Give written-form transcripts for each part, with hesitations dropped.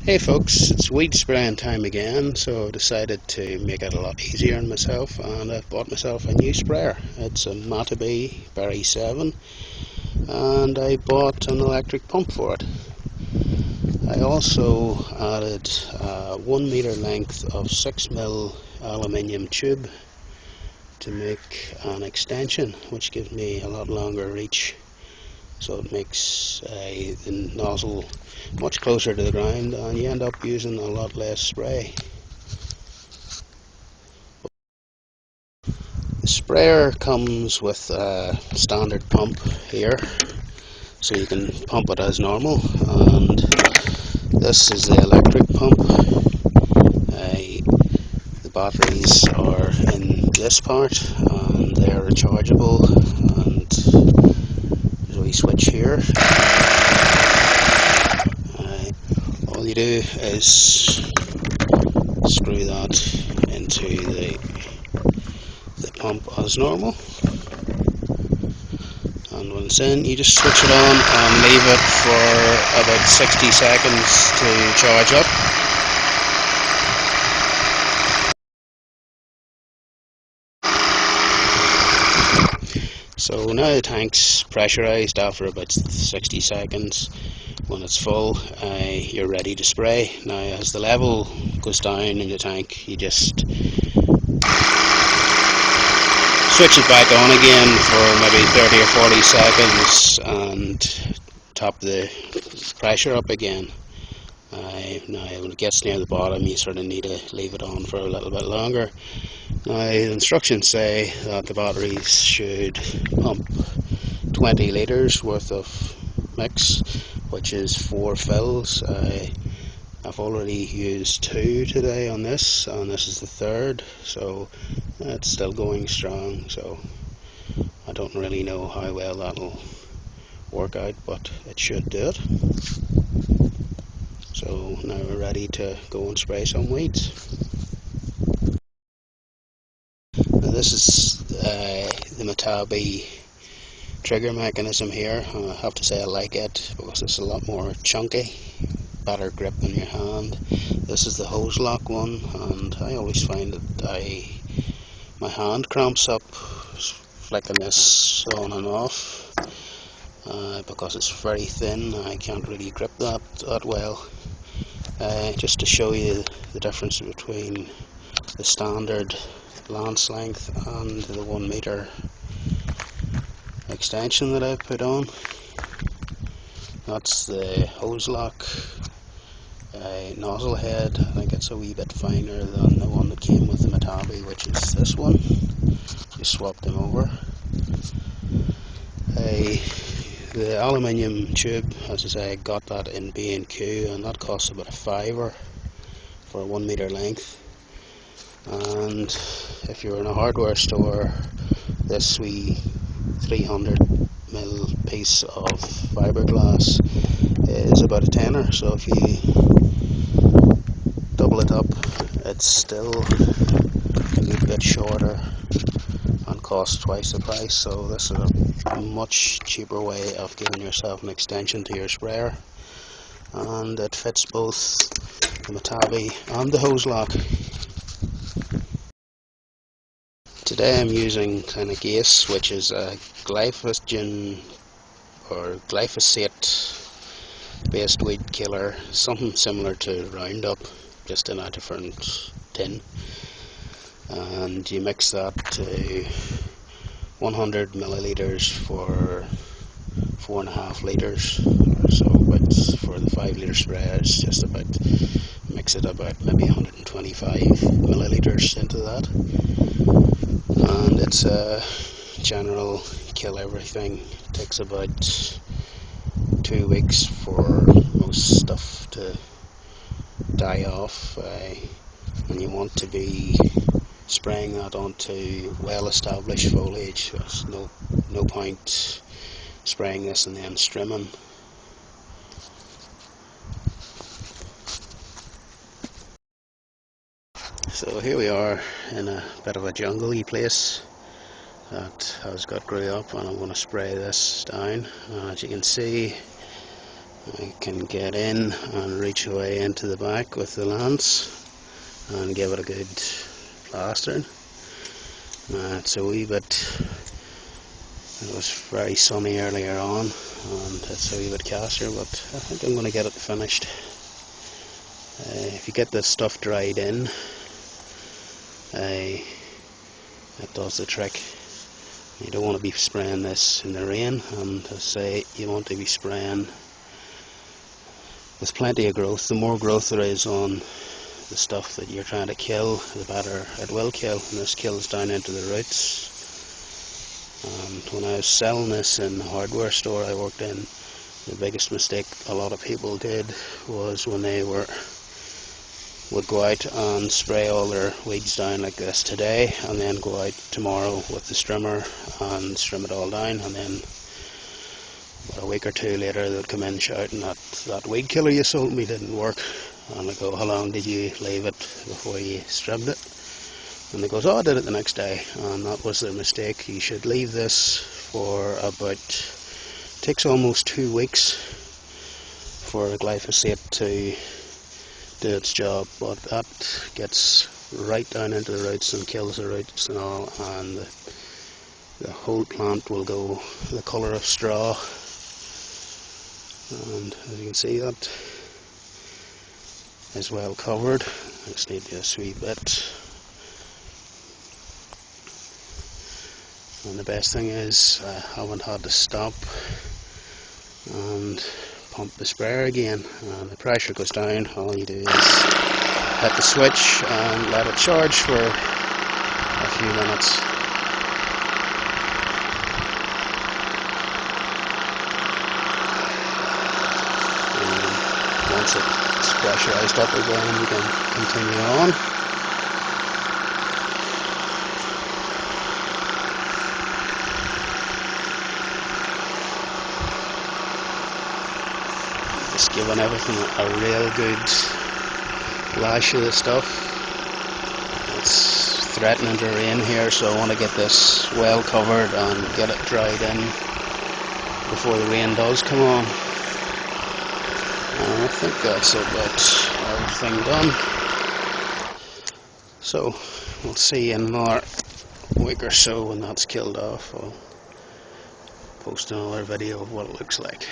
Hey folks, it's weed spraying time again, so I decided to make it a lot easier on myself, and I've bought myself a new sprayer. It's a Matabi Berry 7, and I bought an electric pump for it. I also added a 1 meter length of 6mm aluminium tube to make an extension, which gives me a lot longer reach. So it makes the nozzle much closer to the ground, and you end up using a lot less spray. The sprayer comes with a standard pump here, so you can pump it as normal, and this is the electric pump. The batteries are in this part, and they are rechargeable, and there's a wee switch here. All you do is screw that into the pump as normal, and when it's in, you just switch it on and leave it for about 60 seconds to charge up. So now the tank's pressurized after about 60 seconds. When it's full, you're ready to spray. Now as the level goes down in the tank, you just switch it back on again for maybe 30 or 40 seconds and top the pressure up again. Now when it gets near the bottom, you sort of need to leave it on for a little bit longer. Now the instructions say that the batteries should pump 20 litres worth of mix, which is 4 fills. I've already used 2 today on this, and this is the third, so it's still going strong. So I don't really know how well that'll work out, but it should do it. So now we're ready to go and spray some weeds. Now this is the Matabi trigger mechanism here. I have to say I like it because it's a lot more chunky, better grip in your hand. This is the hose lock one, and I always find that my hand cramps up flicking this on and off because it's very thin. I can't really grip that well. Just to show you the difference between the standard lance length and the 1 meter extension that I've put on. That's the hose lock nozzle head. I think it's a wee bit finer than the one that came with the Matabi, which is this one. Just swap them over. The aluminium tube, as I say, I got that in B&Q, and that costs about a fiver for a 1 meter length. And if you're in a hardware store, this wee 300mm piece of fiberglass is about a tenner. So if you double it up, it's still a good bit shorter and costs twice the price. So this is a much cheaper way of giving yourself an extension to your sprayer, and it fits both the Matabi and the hose lock. Today I'm using Glyphosate, which is a glyphosate or glyphosate based weed killer, something similar to Roundup, just in a different tin. And you mix that to 100 milliliters for 4.5 litres or so, but for the 5 litre sprayer it's just about, mix it about maybe 125 milliliters into that, and it's a general kill everything. It takes about 2 weeks for most stuff to die off, and you want to be spraying that onto well established foliage. There's no point spraying this and then strimming. So here we are in a bit of a jungle-y place that has got grew up, and I'm going to spray this down. As you can see, I can get in and reach away into the back with the lance and give it a good plastering. It's a wee bit, it was very sunny earlier on and it's a wee bit caster, but I think I'm going to get it finished. If you get this stuff dried in, it does the trick. You don't want to be spraying this in the rain, and to say you want to be spraying with plenty of growth. The more growth there is on the stuff that you're trying to kill, the better it will kill, and this kills down into the roots. And when I was selling this in the hardware store I worked in, the biggest mistake a lot of people did was when they would go out and spray all their weeds down like this today, and then go out tomorrow with the strimmer and trim it all down, and then about a week or two later they would come in shouting that that weed killer you sold me didn't work. And I go, how long did you leave it before you trimmed it? And they goes, oh, I did it the next day. And that was their mistake. You should leave this for about, takes almost 2 weeks for glyphosate to do its job, but that gets right down into the roots and kills the roots and all, and the whole plant will go the colour of straw. And as you can see, that is well covered. I just need this wee bit. And the best thing is I haven't had to stop and pump the sprayer again. And the pressure goes down. All you do is hit the switch and let it charge for a few minutes. And once it's pressurized up again, you can continue on. Just giving everything a real good lash of the stuff. It's threatening to rain here, so I want to get this well covered and get it dried in before the rain does come on. And I think that's about everything done. So we'll see in another week or so when that's killed off. I'll post another video of what it looks like.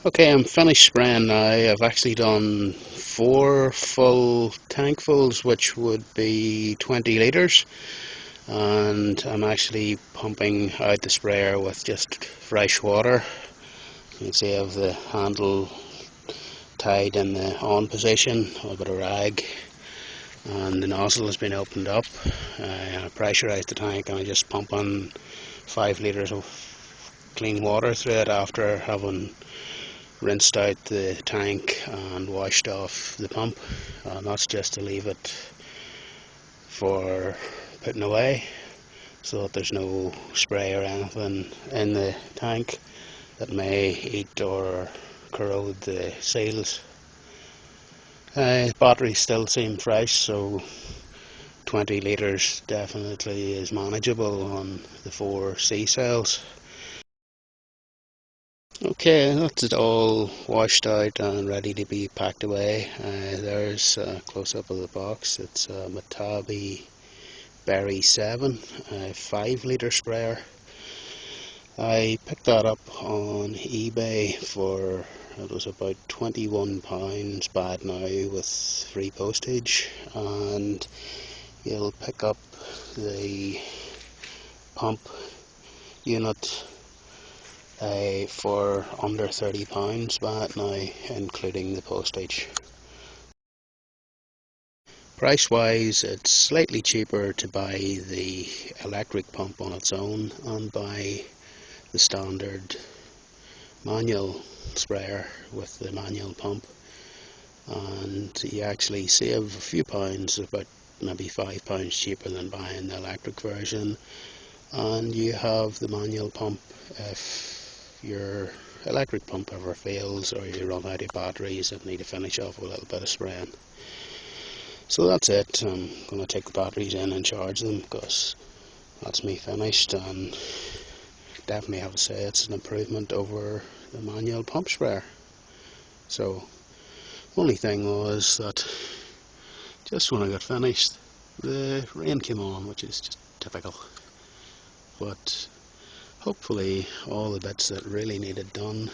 Okay, I'm finished spraying now. I've actually done 4 full tankfuls, which would be 20 litres, and I'm actually pumping out the sprayer with just fresh water. You can see I have the handle tied in the on position with a bit of rag, and the nozzle has been opened up. I pressurised the tank and I just pump on 5 litres of clean water through it after having rinsed out the tank and washed off the pump, and that's just to leave it for putting away so that there's no spray or anything in the tank that may eat or corrode the seals. Batteries still seem fresh, so 20 litres definitely is manageable on the 4 C cells. Okay, that's it all washed out and ready to be packed away. There's a close-up of the box. It's a Matabi Berry 7, a 5 litre sprayer. I picked that up on eBay for, it was about £21 bad now with free postage, and you'll pick up the pump unit for under £30 baht now, including the postage. Price wise, it's slightly cheaper to buy the electric pump on its own and buy the standard manual sprayer with the manual pump, and you actually save a few pounds, about maybe £5 cheaper than buying the electric version, and you have the manual pump if your electric pump ever fails or you run out of batteries and need to finish off with a little bit of spraying. So that's it. I'm going to take the batteries in and charge them because that's me finished, and definitely have to say it's an improvement over the manual pump sprayer. So only thing was that just when I got finished, the rain came on, which is just typical. But hopefully all the bits that really needed done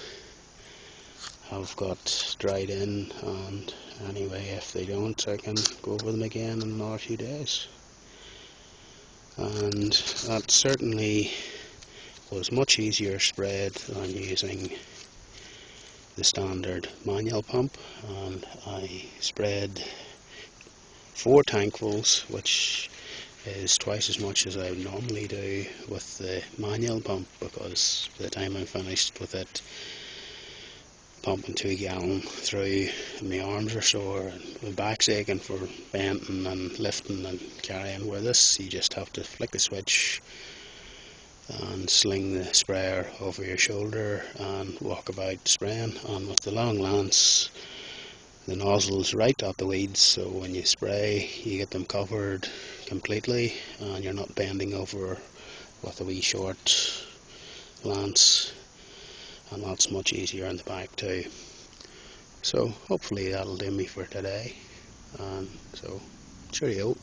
have got dried in, and anyway, if they don't, I can go over them again in another few days. And that certainly was much easier spread than using the standard manual pump, and I spread 4 tankfuls, which is twice as much as I would normally do with the manual pump, because by the time I'm finished with it pumping 2 gallon through, my arms are sore and my back's aching for bending and lifting and carrying. Where this, you just have to flick the switch and sling the sprayer over your shoulder and walk about spraying. And with the long lance, the nozzle's right at the weeds, so when you spray you get them covered completely and you're not bending over with a wee short lance, and that's much easier in the back too. So hopefully that'll do me for today, and so cheerio.